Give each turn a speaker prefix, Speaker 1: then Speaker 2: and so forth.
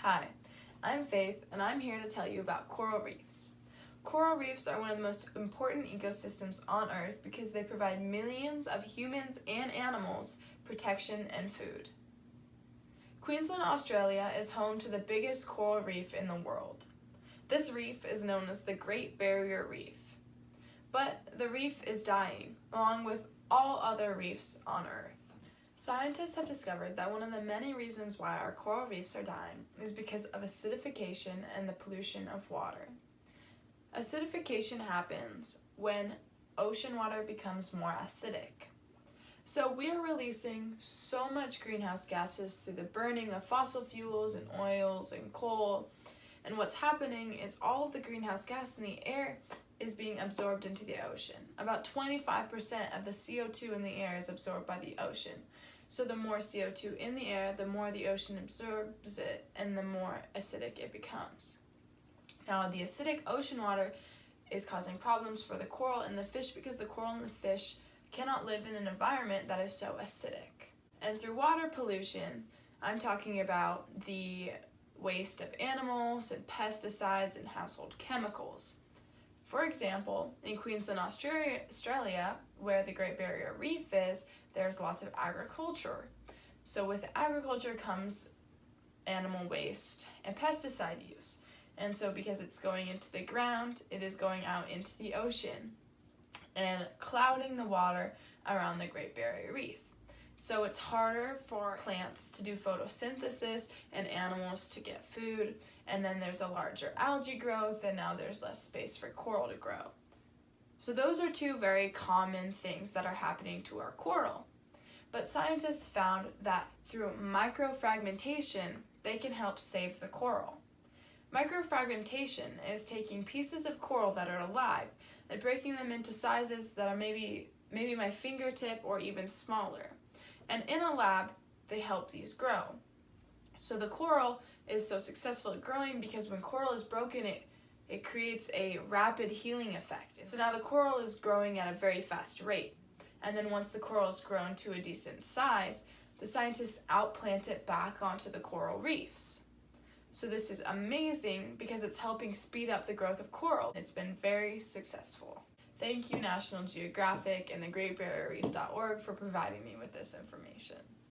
Speaker 1: Hi, I'm Faith, and I'm here to tell you about coral reefs. Coral reefs are one of the most important ecosystems on Earth because they provide millions of humans and animals protection and food. Queensland, Australia is home to the biggest coral reef in the world. This reef is known as the Great Barrier Reef. But the reef is dying, along with all other reefs on Earth. Scientists have discovered that one of the many reasons why our coral reefs are dying is because of acidification and the pollution of water. Acidification happens when ocean water becomes more acidic. So we are releasing so much greenhouse gases through the burning of fossil fuels and oils and coal. And what's happening is all of the greenhouse gas in the air is being absorbed into the ocean. About 25% of the CO2 in the air is absorbed by the ocean. So the more CO2 in the air, the more the ocean absorbs it, and the more acidic it becomes. Now, the acidic ocean water is causing problems for the coral and the fish because the coral and the fish cannot live in an environment that is so acidic. And through water pollution, I'm talking about the waste of animals and pesticides and household chemicals. For example, in Queensland, Australia, where the Great Barrier Reef is, there's lots of agriculture. So with agriculture comes animal waste and pesticide use. And so because it's going into the ground, it is going out into the ocean and clouding the water around the Great Barrier Reef. So it's harder for plants to do photosynthesis and animals to get food, and then there's a larger algae growth, and now there's less space for coral to grow. So those are two very common things that are happening to our coral. But scientists found that through microfragmentation, they can help save the coral. Microfragmentation is taking pieces of coral that are alive and breaking them into sizes that are maybe my fingertip or even smaller. And in a lab, they help these grow. So the coral is so successful at growing because when coral is broken, it creates a rapid healing effect. So now the coral is growing at a very fast rate. And then once the coral is grown to a decent size, the scientists outplant it back onto the coral reefs. So this is amazing because it's helping speed up the growth of coral. It's been very successful. Thank you, National Geographic and the GreatBarrierReef.org for providing me with this information.